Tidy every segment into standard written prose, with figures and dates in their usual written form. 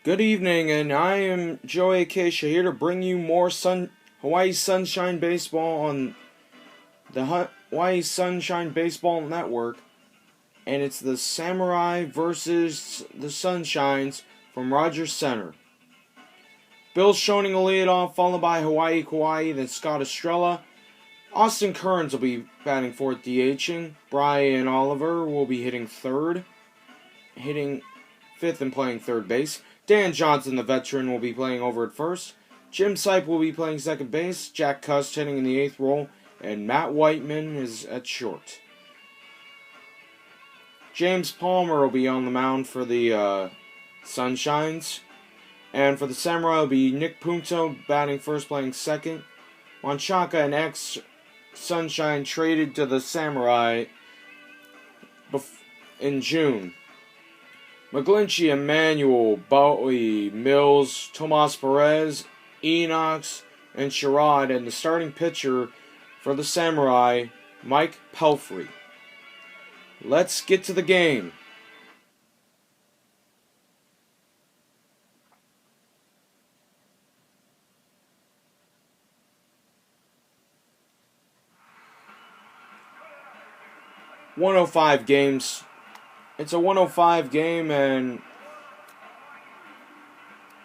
Good evening, and I am Joe Acacia here to bring you more Hawaii Sunshine Baseball on the Hawaii Sunshine Baseball Network, and it's the Samurai versus the Sunshines from Rogers Center. Bill Schoening will lead off, followed by Hawaii Kauai, then Scott Estrella. Austin Kearns will be batting fourth, DHing. Brian Oliver will be hitting fifth and playing third base. Dan Johnson, the veteran, will be playing over at first. Jim Sipe will be playing second base. Jack Cust hitting in the eighth role. And Matt Whiteman is at short. James Palmer will be on the mound for the Sunshines. And for the Samurai will be Nick Punto batting first, playing second. Wanchaka, an ex-Sunshine, traded to the Samurai in June. McGlinchey, Emmanuel, Bowie, Mills, Tomas Perez, Enox, and Sherrod, and the starting pitcher for the Samurai, Mike Pelfrey. Let's get to the game. .105 games. It's a 105 game, and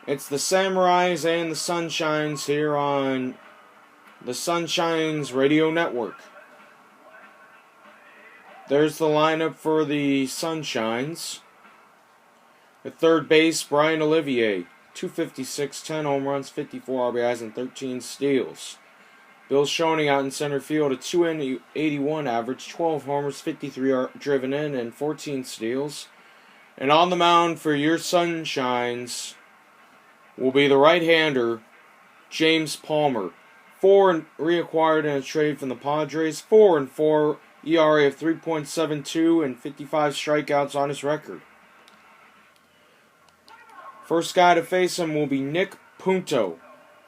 it's the Samurais and the Sunshines here on the Sunshines Radio Network. There's the lineup for the Sunshines. At third base, Brian Olivier, 256, 10 home runs, 54 RBIs, and 13 steals. Bill Schoening out in center field, a 281 average, 12 homers, 53 driven in, and 14 steals. And on the mound for your Sunshines will be the right-hander, James Palmer. 4 reacquired in a trade from the Padres, 4-4 ERA of 3.72, and 55 strikeouts on his record. First guy to face him will be Nick Punto,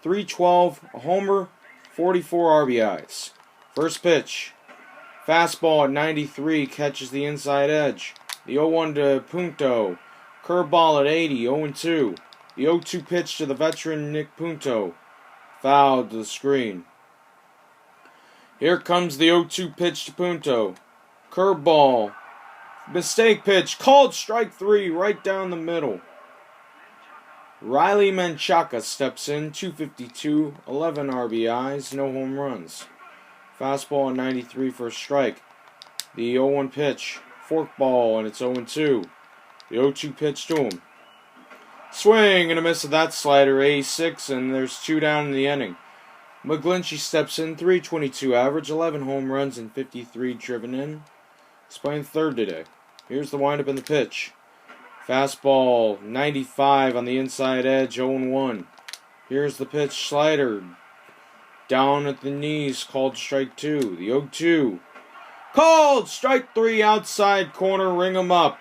312, a homer, 44 RBIs. First pitch. Fastball at 93 catches the inside edge. The 0-1 to Punto. Curveball at 80, 0-2. The 0-2 pitch to the veteran Nick Punto. Foul to the screen. Here comes the 0-2 pitch to Punto. Curveball. Mistake pitch. Called strike 3 right down the middle. Riley Menchaca steps in, 252, 11 RBIs, no home runs. Fastball at 93 for a strike. The 0-1 pitch, forkball, and it's 0-2. The 0-2 pitch to him. Swing and a miss of that slider, 86, and there's 2 down in the inning. McGlinchey steps in, 322 average, 11 home runs, and 53 driven in. He's playing third today. Here's the windup and the pitch. Fastball, 95 on the inside edge, 0-1. Here's the pitch, slider. Down at the knees, called strike 2. The 0-2. Called strike 3, outside corner, ring him up.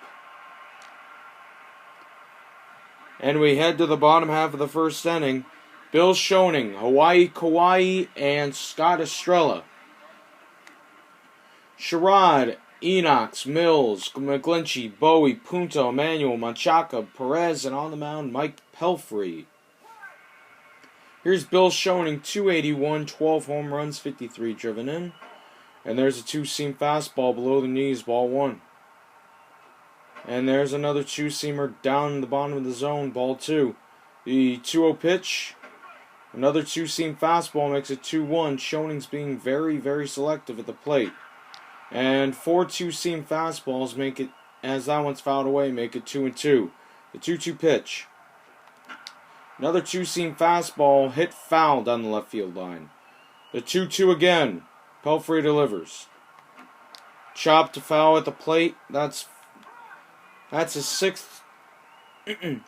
And we head to the bottom half of the first inning. Bill Schoening, Hawaii Kauai, and Scott Estrella. Sherrod, Enox, Mills, McGlinchey, Bowie, Punto, Emmanuel, Manchaca, Perez, and on the mound, Mike Pelfrey. Here's Bill Schoening, 281, 12 home runs, 53 driven in. And there's a 2-seam fastball below the knees, ball 1. And there's another 2-seamer down in the bottom of the zone, ball 2. The 2-0 pitch, another 2-seam fastball makes it 2-1. Schoening's being very, very selective at the plate. And 4 2-seam fastballs make it, as that one's fouled away, make it 2-2. The 2-2 pitch. Another 2-seam fastball hit foul down the left field line. The 2-2 again. Pelfrey delivers. Chopped to foul at the plate. That's his sixth 2-seam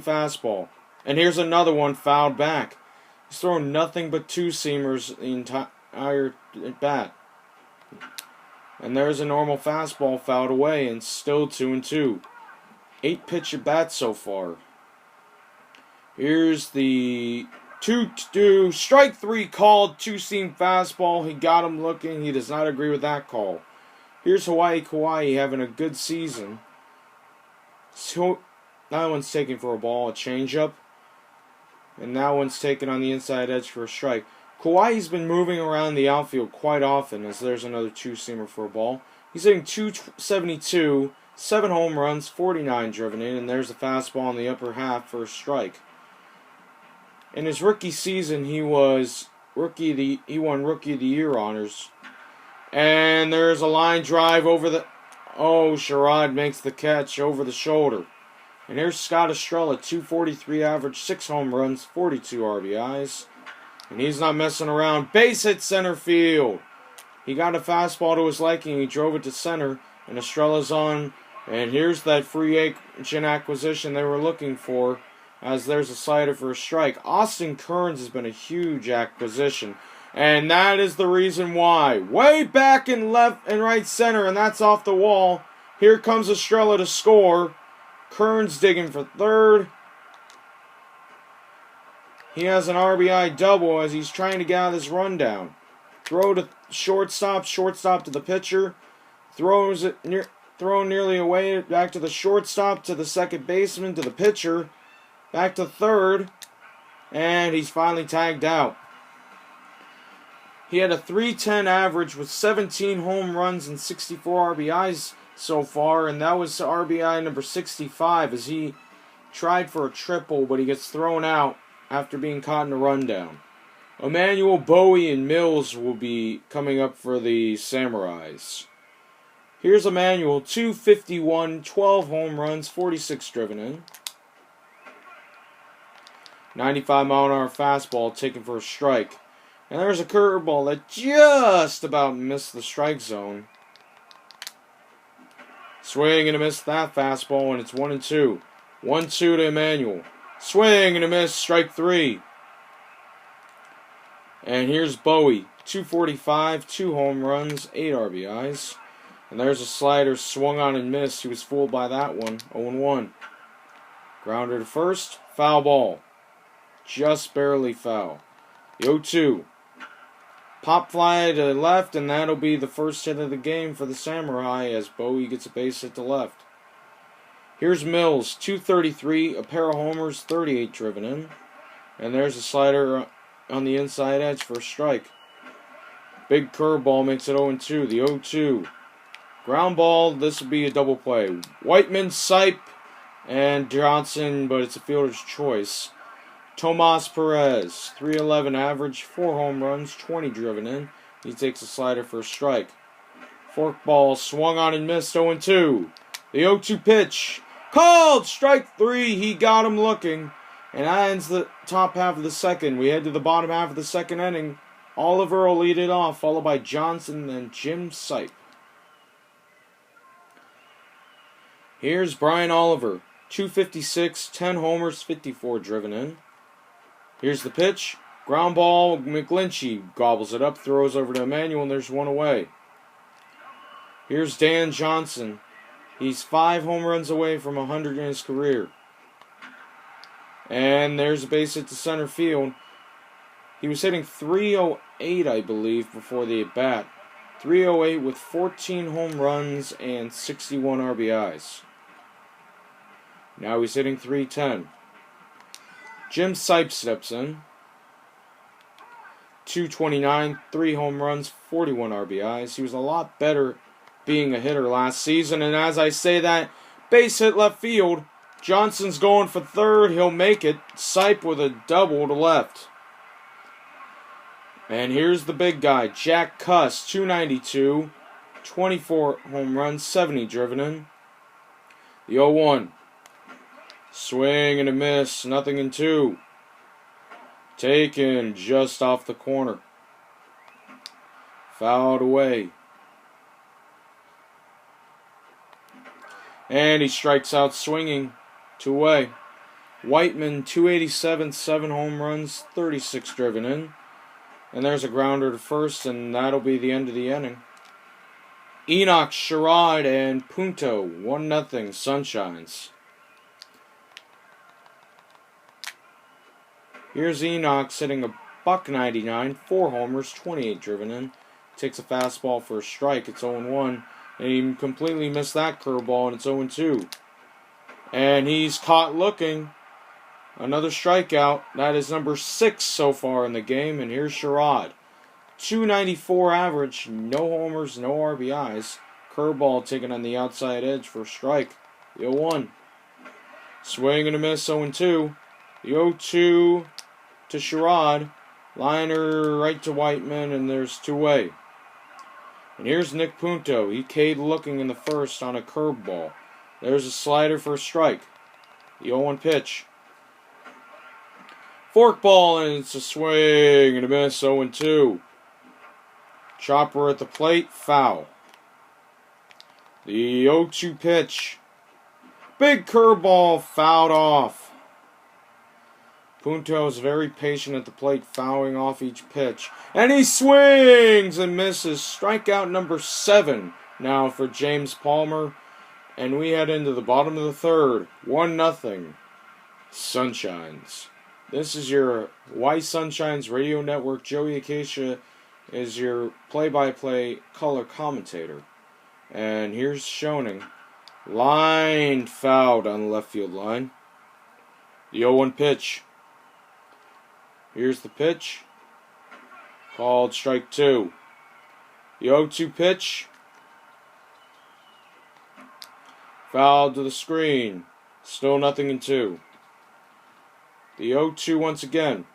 fastball. And here's another one fouled back. He's thrown nothing but 2-seamers the entire at bat. And there's a normal fastball fouled away, and still 2-2. 8 pitch at bat so far. Here's the 2-2 strike 3 called, 2-seam fastball. He got him looking. He does not agree with that call. Here's Hawaii Kauai having a good season. That one's taken for a ball, a changeup. And that one's taken on the inside edge for a strike. Kawhi's been moving around the outfield quite often, as there's another two-seamer for a ball. He's hitting .272, 7 home runs, 49 driven in, and there's a fastball in the upper half for a strike. In his rookie season, he won Rookie of the Year honors. And there's a line drive over the... Oh, Sherrod makes the catch over the shoulder. And here's Scott Estrella, .243 average, 6 home runs, 42 RBIs. And he's not messing around. Base hit center field. He got a fastball to his liking. He drove it to center. And Estrella's on. And here's that free agent acquisition they were looking for, as there's a slider for a strike. Austin Kearns has been a huge acquisition. And that is the reason why. Way back in left and right center, and that's off the wall. Here comes Estrella to score. Kearns digging for third. He has an RBI double as he's trying to get out of this rundown. Throw to shortstop to the pitcher. Throws it thrown nearly away, back to the shortstop, to the second baseman, to the pitcher, back to third, and he's finally tagged out. He had a .310 average with 17 home runs and 64 RBIs so far, and that was RBI number 65 as he tried for a triple, but he gets thrown out after being caught in a rundown. Emmanuel, Bowie, and Mills will be coming up for the Samurais. Here's Emmanuel, .251, 12 home runs, 46 driven in. 95-mile-an-hour fastball taken for a strike. And there's a curveball that just about missed the strike zone. Swing and a miss that fastball, and it's 1-2. 1-2 to Emmanuel. Swing and a miss, strike 3. And here's Bowie, .245, 2 home runs, 8 RBIs. And there's a slider swung on and missed. He was fooled by that one. 0-1. Grounder to first. Foul ball. Just barely foul. The 0-2. Pop fly to left, and that'll be the first hit of the game for the Samurai as Bowie gets a base hit to left. Here's Mills, .233, a pair of homers, 38 driven in. And there's a slider on the inside edge for a strike. Big curveball makes it 0-2. The 0-2. Ground ball, this will be a double play. Whiteman, Sipe, and Johnson, but it's a fielder's choice. Tomas Perez, .311 average, 4 home runs, 20 driven in. He takes a slider for a strike. Fork ball swung on and missed, 0-2. The 0-2 pitch. Called! Strike 3. He got him looking. And that ends the top half of the second. We head to the bottom half of the second inning. Oliver will lead it off, followed by Johnson and then Jim Sipe. Here's Brian Oliver, .256, 10 homers, 54 driven in. Here's the pitch. Ground ball, McGlinchey gobbles it up, throws over to Emmanuel, and there's one away. Here's Dan Johnson. He's 5 home runs away from 100 in his career. And there's a base hit to center field. He was hitting .308, I believe, before the at-bat. .308 with 14 home runs and 61 RBIs. Now he's hitting .310. Jim Sipe steps in. .229, 3 home runs, 41 RBIs. He was a lot better being a hitter last season. And as I say that, base hit left field. Johnson's going for third. He'll make it. Sipe with a double to left. And here's the big guy, Jack Cuss, .292, 24 home runs, 70 driven in. The 0-1. Swing and a miss, nothing in 2. Taken just off the corner. Fouled away. And he strikes out swinging. 2 away. Whiteman, .287, 7 home runs, 36 driven in. And there's a grounder to first, and that'll be the end of the inning. Enoch, Sherrod, and Punto, 1-0 Sunshines. Here's Enoch sitting a .99, 4 homers, 28 driven in. Takes a fastball for a strike. It's 0-1. And he completely missed that curveball, and it's 0-2. And he's caught looking. Another strikeout. That is number 6 so far in the game. And here's Sherrod. 294 average. No homers, no RBIs. Curveball taken on the outside edge for a strike. The 0-1. Swing and a miss, 0-2. The 0-2 to Sherrod. Liner right to Whiteman, and there's 2-way. And here's Nick Punto. He K'd looking in the first on a curveball. There's a slider for a strike. The 0-1 pitch. Forkball, and it's a swing and a miss, 0-2. Chopper at the plate, foul. The 0-2 pitch. Big curveball, fouled off. Punto is very patient at the plate, fouling off each pitch. And he swings and misses. Strikeout number 7 now for James Palmer. And we head into the bottom of the third. 1-0. Sunshines. This is your Y Sunshines Radio Network. Joey Acacia is your play-by-play color commentator. And here's Schoening. Line fouled on the left field line. The 0-1 pitch. Here's the pitch. Called strike 2. The 0-2 pitch. Fouled to the screen. Still 0-2. The 0-2 once again.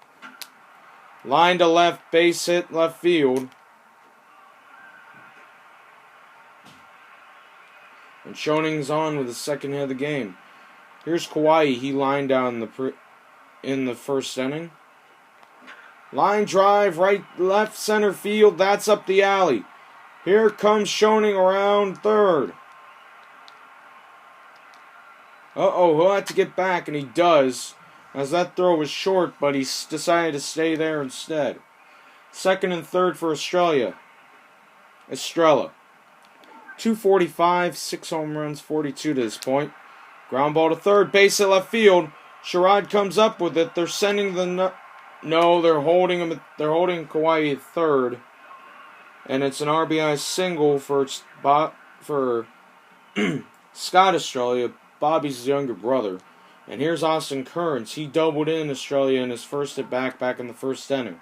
Line to left, base hit left field. And Schoening's on with the second hit of the game. Here's Kauai. He lined down in the first inning. Line drive, right, left, center field. That's up the alley. Here comes Schoening around third. He'll have to get back, and he does. As that throw was short, but he decided to stay there instead. Second and third for Estrella. 245, 6 home runs, 42 to this point. Ground ball to third, base at left field. Sherrod comes up with it. They're sending the... No, they're holding him. They're holding Kauai at third. And it's an RBI single for Scott Estrella, Bobby's younger brother. And here's Austin Kearns. He doubled in Estrella in his first at bat back in the first inning.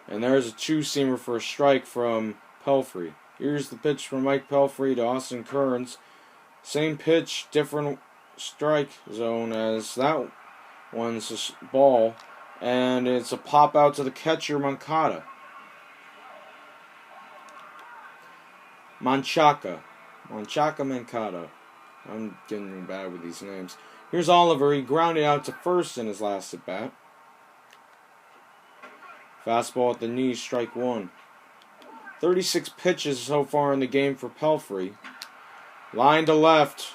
And there's a 2-seamer for a strike from Pelfrey. Here's the pitch from Mike Pelfrey to Austin Kearns. Same pitch, different strike zone as that one's a ball. And it's a pop out to the catcher, Manchaka. Mancada. I'm getting bad with these names. Here's Oliver. He grounded out to first in his last at bat. Fastball at the knee, strike 1. 36 pitches so far in the game for Pelfrey. Line to left.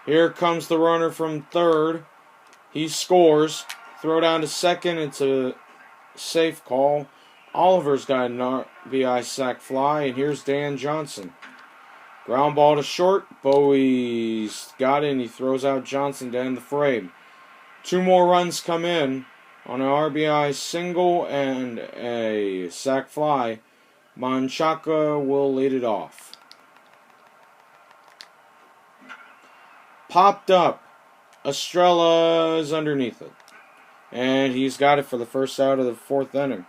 Here comes the runner from third. He scores. Throw down to second. It's a safe call. Oliver's got an RBI sac fly. And here's Dan Johnson. Ground ball to short. Bowie's got it, and he throws out Johnson to end the frame. 2 more runs come in on an RBI single and a sac fly. Manchaka will lead it off. Popped up. Estrella's underneath it. And he's got it for the first out of the 4th inning.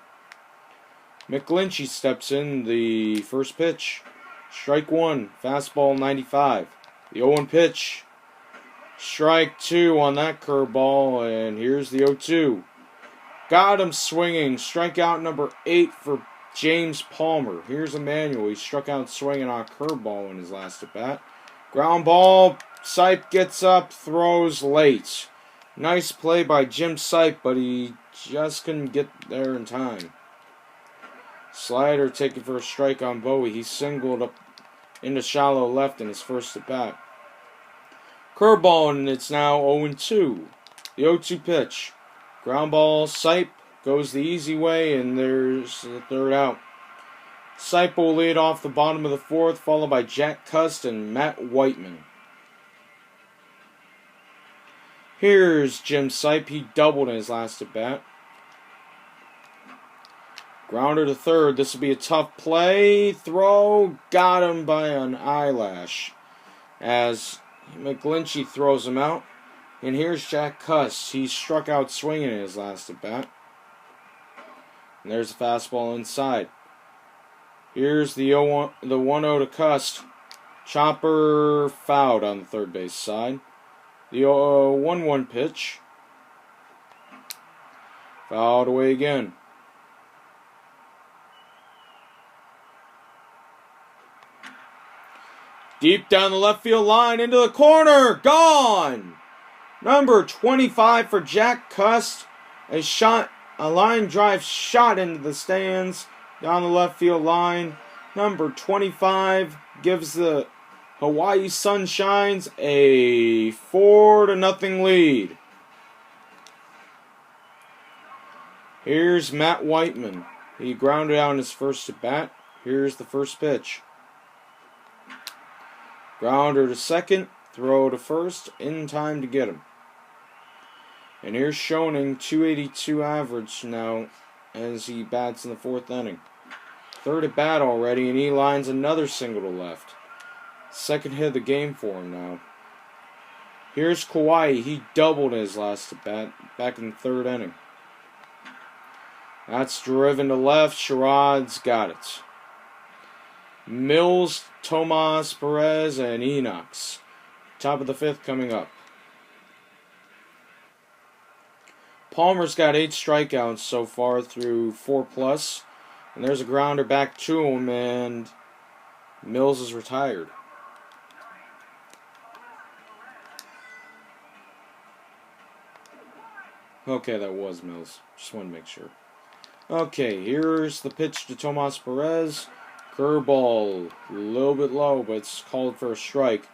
McGlinchey steps in the first pitch. Strike 1, fastball 95. The 0-1 pitch. Strike 2 on that curveball, and here's the 0-2. Got him swinging. Strikeout number 8 for James Palmer. Here's Emmanuel. He struck out swinging on a curveball in his last at bat. Ground ball. Sipe gets up, throws late. Nice play by Jim Sipe, but he just couldn't get there in time. Slider taken for a strike on Bowie. He singled up into shallow left in his first at bat. Curveball, and it's now 0-2. The 0-2 pitch. Ground ball, Sipe goes the easy way, and there's the third out. Sipe will lead off the bottom of the 4th, followed by Jack Cust and Matt Whiteman. Here's Jim Sipe. He doubled in his last at bat. Grounder to third. This will be a tough play. Throw. Got him by an eyelash. as McGlinchey throws him out. And here's Jack Cuss. He struck out swinging in his last at bat. And there's a fastball inside. Here's the 1-0 to Cuss. Chopper fouled on the third base side. The 1-1 pitch. Fouled away again. Deep down the left field line into the corner. Gone! Number 25 for Jack Cuss. A line drive shot into the stands down the left field line. Number 25 gives the Hawaii Sunshines a 4-0 lead. Here's Matt Whiteman. He grounded out in his first at bat. Here's the first pitch. Grounder to second, throw to first, in time to get him. And here's Schoening, 282 average now as he bats in the fourth inning. Third at bat already, and he lines another single to left. Second hit of the game for him now. Here's Kawhi. He doubled his last at bat back in the third inning. That's driven to left. Sherrod's got it. Mills, Tomas, Perez, and Enox. Top of the fifth coming up. Palmer's got 8 strikeouts so far through 4+. And there's a grounder back to him, and Mills is retired. Okay, that was Mills. Just want to make sure. Okay, here's the pitch to Tomas Perez. Curveball, a little bit low, but it's called for a strike.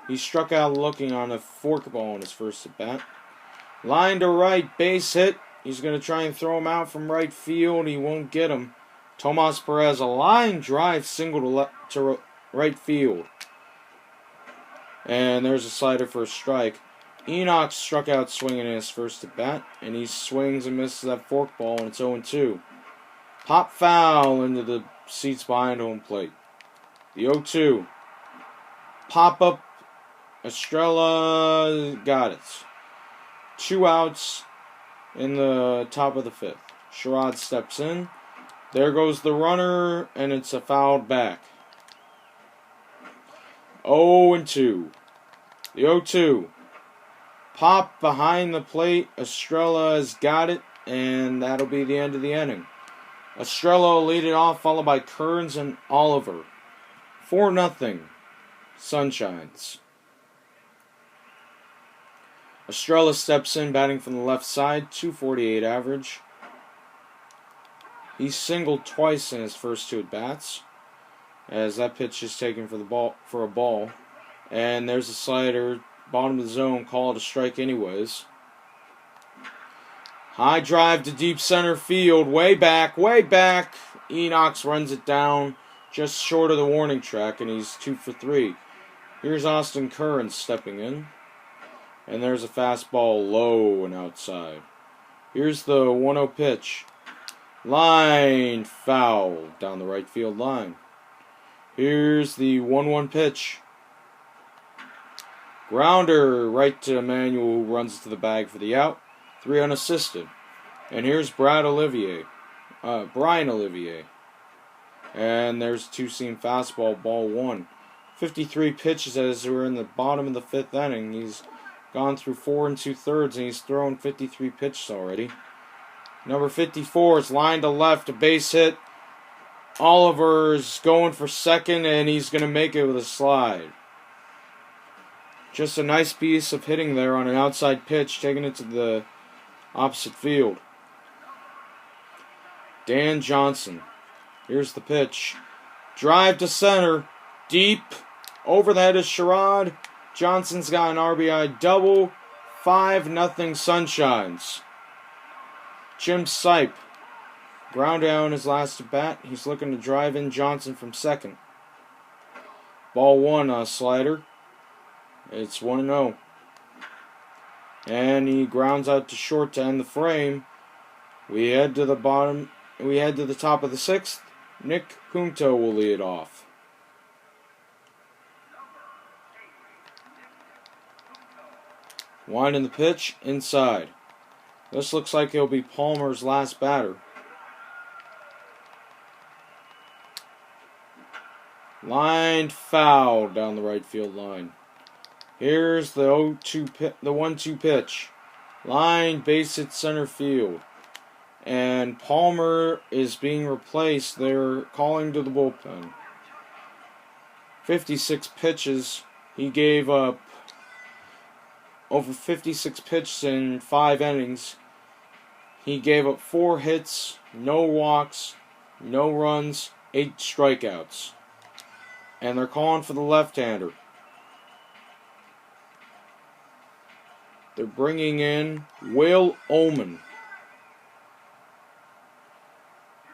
He struck out looking on a forkball in his first at bat. Line to right, base hit. He's going to try and throw him out from right field. He won't get him. Tomas Perez, a line drive single to right field. And there's a slider for a strike. Enoch struck out swinging in his first at bat, and he swings and misses that forkball, and it's 0-2. Pop foul into the seats behind home plate. The 0-2. Pop up. Estrella got it. 2 outs in the top of the fifth. Sherrod steps in. There goes the runner, and it's a fouled back. 0-2. The 0-2. Pop behind the plate. Estrella has got it, and that'll be the end of the inning. Estrella will lead it off, followed by Kearns and Oliver. 4-0. Sunshines. Estrella steps in, batting from the left side, 248 average. He singled twice in his first 2 at-bats, as that pitch is taken for a ball. And there's a slider, bottom of the zone, call it a strike anyways. High drive to deep center field, way back. Enox runs it down just short of the warning track, and he's 2 for 3. Here's Austin Kearns stepping in. And there's a fastball low and outside. Here's the 1-0 pitch. Line foul down the right field line. Here's the 1-1 pitch. Grounder right to Emmanuel, who runs to the bag for the out. 3 unassisted. And here's Brian Olivier. And there's a 2-seam fastball, ball 1. 53 pitches as we're in the bottom of the 5th inning. He's gone through 4 2/3, and he's thrown 53 pitches already. Number 54 is lined to left, a base hit. Oliver's going for second, and he's going to make it with a slide. Just a nice piece of hitting there on an outside pitch, taking it to the opposite field. Dan Johnson. Here's the pitch. Drive to center. Deep. Over the head of Sherrod. Johnson's got an RBI double. 5-0 Sunshines. Jim Sipe. Ground down his last at bat. He's looking to drive in Johnson from second. Ball 1, slider. It's 1-0. And he grounds out to short to end the frame. We head to the top of the 6th. Nick Punto will lead off. Winding the pitch, inside. This looks like it'll be Palmer's last batter. Lined foul down the right field line. Here's the 1-2 pitch. Line base hit center field. And Palmer is being replaced. They're calling to the bullpen. 56 pitches. He gave up over 56 pitches in 5 innings. He gave up 4 hits, no walks, no runs, 8 strikeouts. And they're calling for the left-hander. They're bringing in Will Ullman.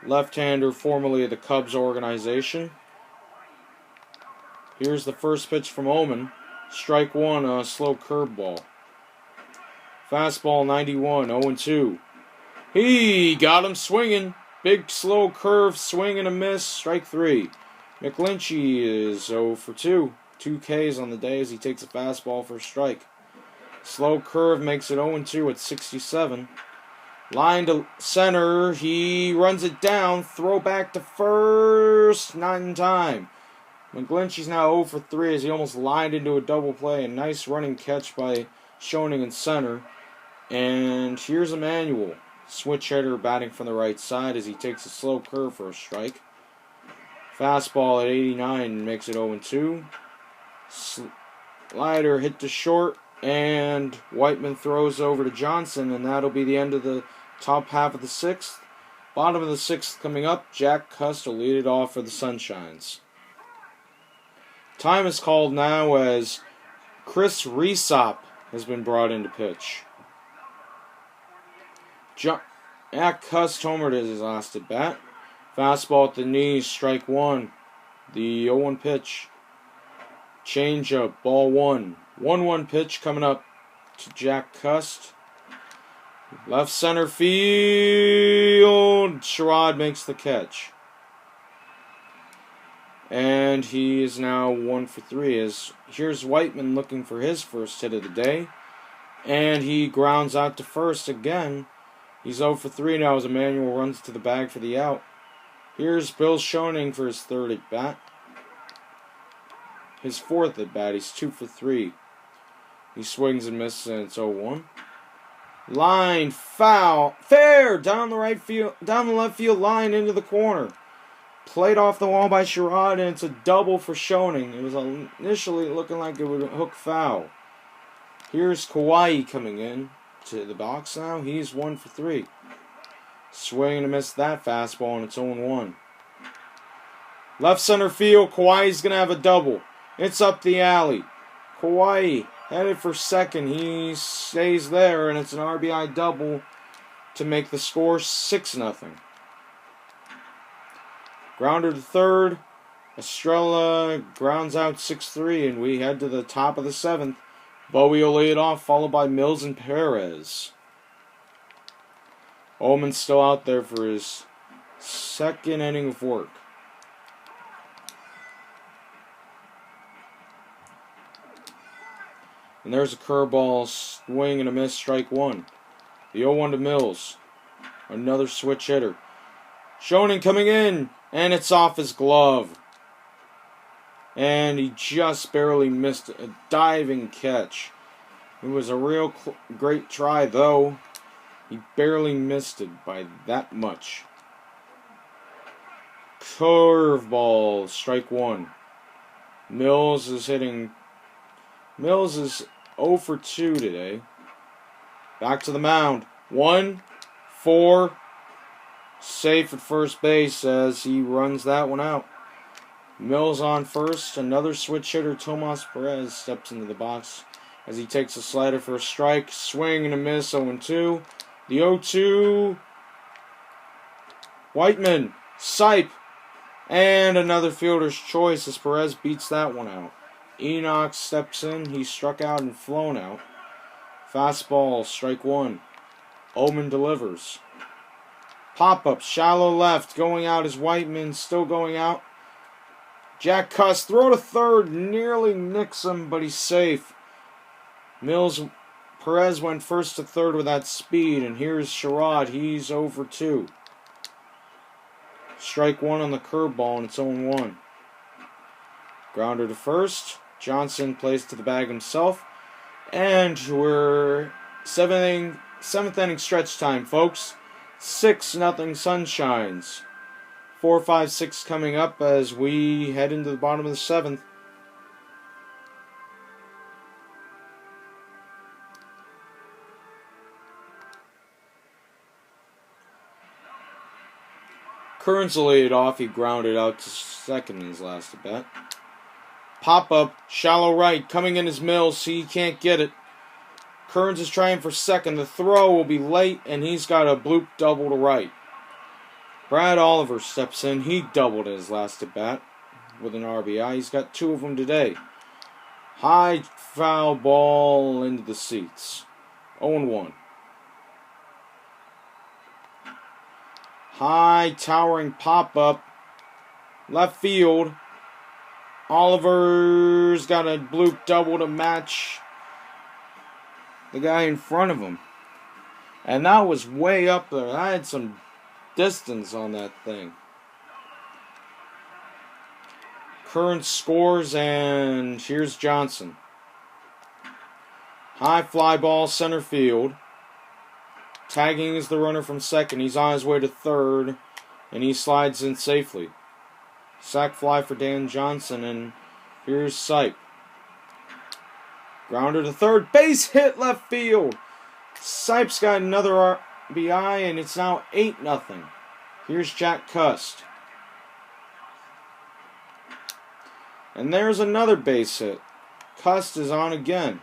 Left-hander formerly of the Cubs organization. Here's the first pitch from Ullman. Strike 1, a slow curveball. Fastball 91, 0-2. He got him swinging. Big slow curve, swing and a miss. Strike 3. McGlinchey is 0 for 2. 2 Ks on the day as he takes a fastball for a strike. Slow curve makes it 0-2 at 67. Line to center. He runs it down. Throw back to first. Not in time. McGlinchey's now 0 for 3 as he almost lined into a double play. A nice running catch by Schoening in center. And here's Emmanuel. Switch hitter batting from the right side as he takes a slow curve for a strike. Fastball at 89 makes it 0-2. Slider hit to short, and Whiteman throws over to Johnson, and that'll be the end of the top half of the 6th. Bottom of the 6th coming up. Jack Cust will lead it off for the Sunshines. Time is called now as Chris Resop has been brought in to pitch. Jack Cust homered his last at bat. Fastball at the knees, strike 1. The 0-1 pitch. Changeup, ball 1. 1-1 pitch coming up to Jack Cust. Left center field. Sherrod makes the catch. And he is now 1 for 3. Here's Whiteman looking for his first hit of the day. And he grounds out to first again. He's 0 for 3 now as Emmanuel runs to the bag for the out. Here's Bill Schoening for his 3rd at bat. His 4th at bat. He's 2 for 3. He swings and misses, and it's 0-1. Line foul, fair down the left field line into the corner. Played off the wall by Sherrod, and it's a double for Schoening. It was initially looking like it would hook foul. Here's Kawhi coming in to the box now. He's 1 for 3. Swing and a miss that fastball, and it's 0-1. Left center field, Kawhi's going to have a double. It's up the alley. Kawhi headed for second. He stays there, and it's an RBI double to make the score 6-0. Grounder to third. Estrella grounds out 6-3, and we head to the top of the 7th. Bowie will lead off, followed by Mills and Perez. Ullman's still out there for his 2nd inning of work. And there's a curveball, swing and a miss, strike 1. The 0-1 to Mills. Another switch hitter. Schoening coming in, and it's off his glove. And he just barely missed a diving catch. It was a real great try, though. He barely missed it by that much. Curveball, strike 1. Mills is 0 for 2 today. Back to the mound. 1-4. Safe at first base as he runs that one out. Mills on first. Another switch hitter, Tomas Perez, steps into the box as he takes a slider for a strike. Swing and a miss, 0-2. The 0-2. Whiteman, Sipe, and another fielder's choice as Perez beats that one out. Enoch steps in. He's struck out and flown out. Fastball, strike 1. Ullman delivers. Pop-up, shallow left. Going out is Whiteman, still going out. Jack Cust, throw to third. Nearly nicks him, but he's safe. Mills Perez went first to third with that speed, and here's Sherrod. He's over 2. Strike 1 on the curveball, and it's 0-1. Grounder to first. Johnson plays to the bag himself. And we're 7th inning stretch time, folks. 6-0 Sunshines. 4, 5, 6 coming up as we head into the bottom of the 7th. Kearns laid it off. He grounded out to second in his last at bat. Pop up, shallow right, coming in his Mills. He can't get it. Kearns is trying for second. The throw will be late, and he's got a bloop double to right. Brad Oliver steps in. He doubled in his last at bat with an RBI. He's got 2 of them today. High foul ball into the seats. 0-1. High towering pop up. Left field. Oliver's got a bloop double to match the guy in front of him. And that was way up there. I had some distance on that thing. Kearns scores, and here's Johnson. High fly ball center field. Tagging is the runner from second. He's on his way to third, and he slides in safely. Sac fly for Dan Johnson, and here's Sipe. Grounder to third. Base hit left field. Sipe's got another RBI, and it's now 8-0. Here's Jack Cust. And there's another base hit. Cust is on again.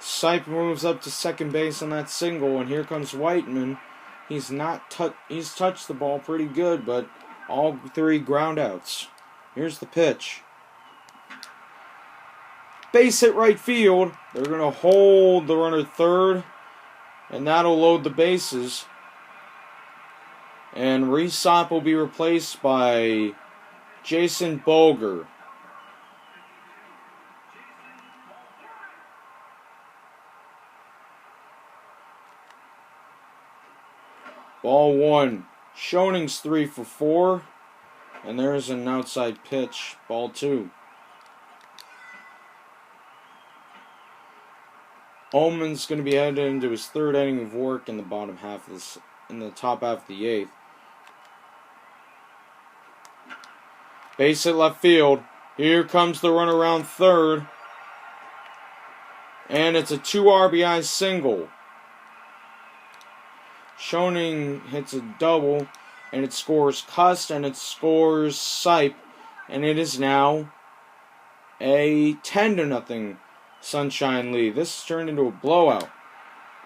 Sipe moves up to second base on that single, and here comes Whiteman. He's touched the ball pretty good, but all 3 ground outs. Here's the pitch. Base hit right field. They're going to hold the runner third, and that'll load the bases. And Resop will be replaced by Jason Bolger. Ball 1. Schoning's 3 for 4. And there's an outside pitch. Ball 2. Ullman's going to be headed into his 3rd inning of work in the top half of the 8th. Base hit left field. Here comes the run around third. And it's a 2 RBI single. Schoening hits a double, and it scores Cust, and it scores Sipe, and it is now a 10-0 Sunshine lead. This has turned into a blowout.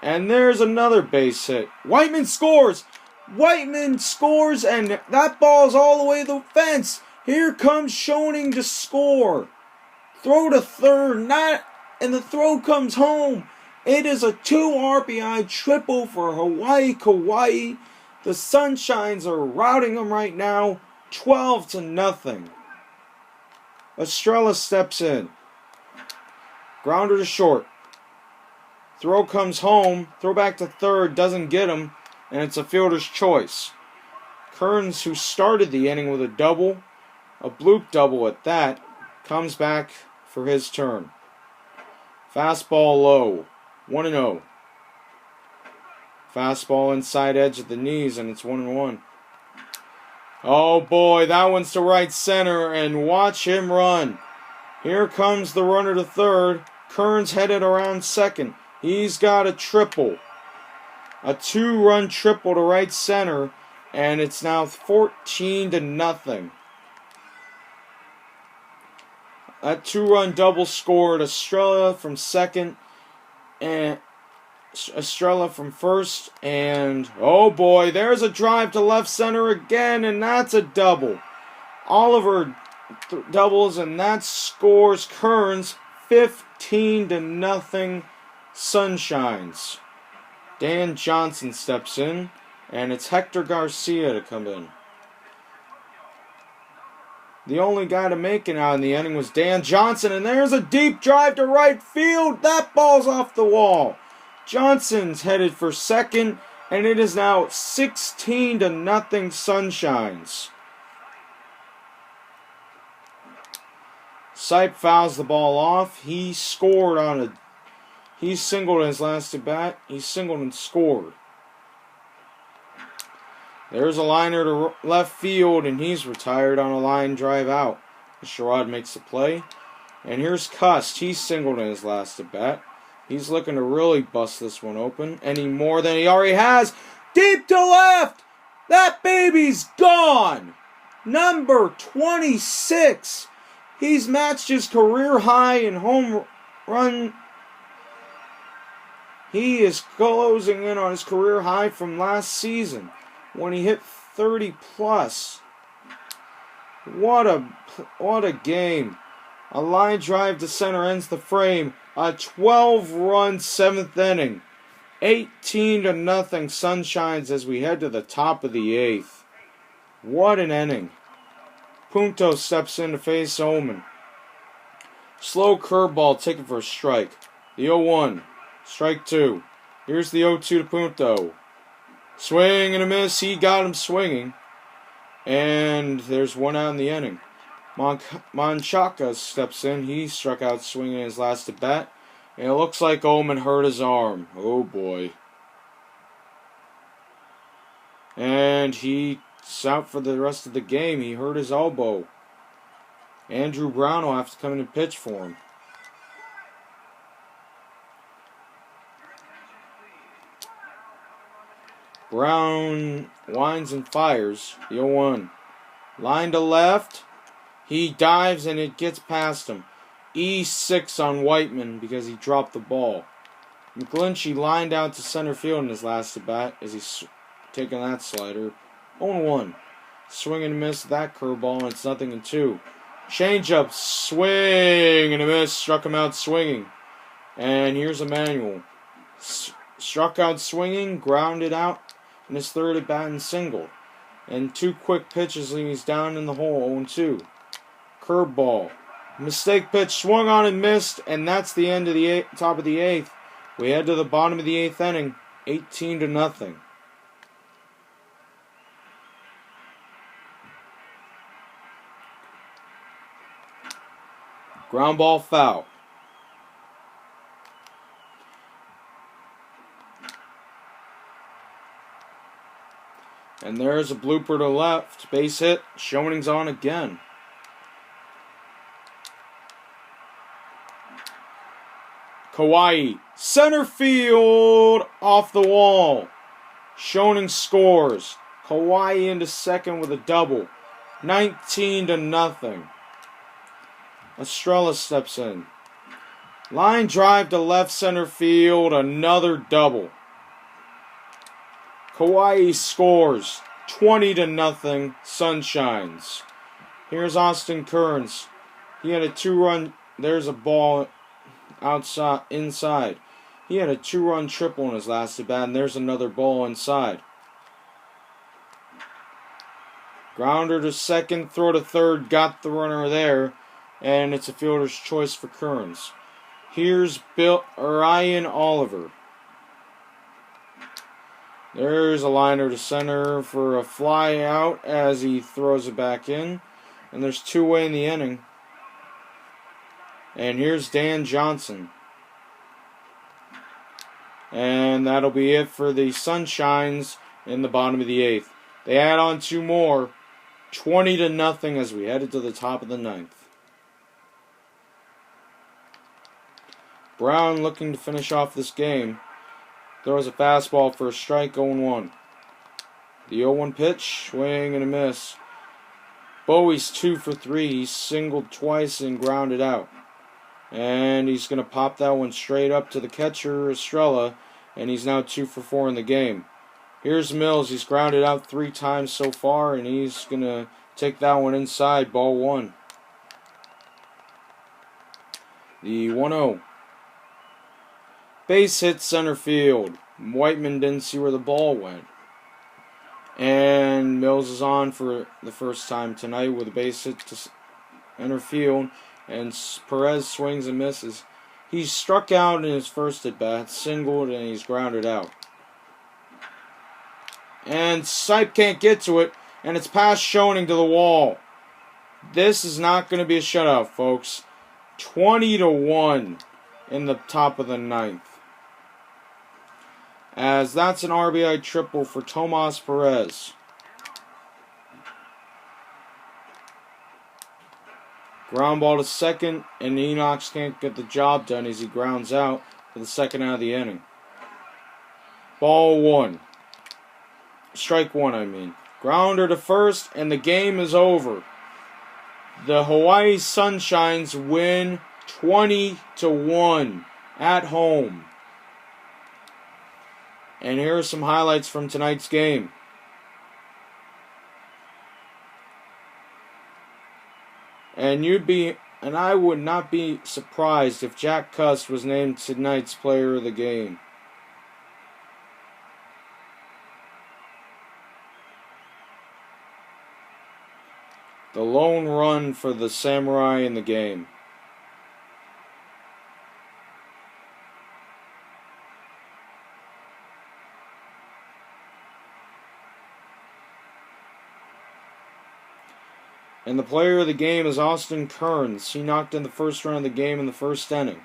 And there's another base hit. Whiteman scores! Whiteman scores, and that ball's all the way to the fence. Here comes Schoening to score. Throw to third, and the throw comes home. It is a 2 RBI triple for Hawaii Kauai. The Sunshines are routing them right now, 12-0. Estrella steps in. Grounder to short. Throw comes home. Throw back to third. Doesn't get him. And it's a fielder's choice. Kearns, who started the inning with a double, a bloop double at that, comes back for his turn. Fastball low. 1-0. Fastball inside edge at the knees, and it's 1-1. Oh boy, that one's to right center, and watch him run. Here comes the runner to third. Kearns headed around second. He's got a triple. A 2-run triple to right center, and it's now 14-0. That 2-run double scored Estrella from second, and Estrella from first, and oh boy, there's a drive to left center again, and that's a double. Oliver doubles, and that scores Kearns 15-0 Sunshines. Dan Johnson steps in, and it's Hector Garcia to come in. The only guy to make it out in the inning was Dan Johnson, and there's a deep drive to right field. That ball's off the wall. Johnson's headed for second, and it is now 16-0 Sunshines. Sipe fouls the ball off. He singled in his last at bat. He singled and scored. There's a liner to left field, and he's retired on a line drive out. Sherrod makes the play. And here's Cust. He singled in his last at bat. He's looking to really bust this one open. Any more than he already has. Deep to left. That baby's gone. Number 26. He's matched his career high in home run. He is closing in on his career high from last season when he hit 30 plus. What a game. A line drive to center ends the frame. A 12-run 7th inning. 18-0 Sunshines as we head to the top of the 8th. What an inning. Punto steps in to face Omen. Slow curveball taken for a strike. The 0-1. Strike 2. Here's the 0-2 to Punto. Swing and a miss. He got him swinging. And there's one out in the inning. Manchaka steps in. He struck out swinging his last at bat. And it looks like Omen hurt his arm. Oh boy. And he's out for the rest of the game. He hurt his elbow. Andrew Brown will have to come in and pitch for him. Brown winds and fires. The 0-1. Line to left. He dives and it gets past him. E6 on Whiteman because he dropped the ball. McGlinchey lined out to center field in his last at bat as he's taking that slider. 0-1. Swing and a miss that curveball, and it's 0-2. Changeup, swing and a miss. Struck him out swinging. And here's Emmanuel. Struck out swinging, grounded out in his third at bat and singled. And 2 quick pitches and he's down in the hole. 0-2. Curveball. Mistake pitch, swung on and missed, and that's the end of the top of the 8th. We head to the bottom of the 8th inning, 18-0. Ground ball foul. And there's a blooper to left. Base hit. Schoning's on again. Kawhi. Center field. Off the wall. Schoening scores. Kawhi into second with a double. 19-0. Estrella steps in. Line drive to left center field. Another double. Kawhi scores. 20-0 Sunshines. Here's Austin Kearns. He had a 2-run. There's a ball inside. He had a 2-run triple in his last at bat, and there's another ball inside. Grounder to second, throw to third, got the runner there, and it's a fielder's choice for Kearns. Here's Ryan Oliver. There's a liner to center for a fly out as he throws it back in. And there's 2 away in the inning. And here's Dan Johnson. And that'll be it for the Sunshines in the bottom of the 8th. They add on 2 more. 20-0 as we headed to the top of the 9th. Brown looking to finish off this game. Throws a fastball for a strike, 0-1. The 0-1 pitch, swing and a miss. Bowie's 2 for 3. He singled twice and grounded out. And he's going to pop that one straight up to the catcher, Estrella, and he's now 2 for 4 in the game. Here's Mills. He's grounded out 3 times so far, and he's going to take that one inside, ball 1. The 1-0. Base hit center field. Whiteman didn't see where the ball went. And Mills is on for the first time tonight with a base hit to center field. And Perez swings and misses. He's struck out in his first at bat, singled, and he's grounded out. And Sipe can't get to it, and it's past Schoening to the wall. This is not going to be a shutout, folks. 20-1 in the top of the ninth. As that's an RBI triple for Tomas Perez. Ground ball to second, and Enox can't get the job done as he grounds out for the second out of the inning. Ball one. Strike one, I mean. Grounder to first, and the game is over. The Hawaii Sunshines win 20-1 at home. And here are some highlights from tonight's game. And I would not be surprised if Jack Cust was named tonight's player of the game. The lone run for the Samurai in the game. And the player of the game is Austin Kearns. He knocked in the first run of the game in the first inning.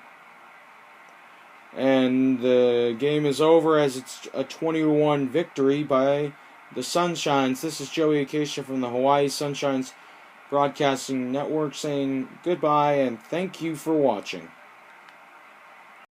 And the game is over as it's a 20-1 victory by the Sunshines. This is Joey Acacia from the Hawaii Sunshines Broadcasting Network saying goodbye and thank you for watching.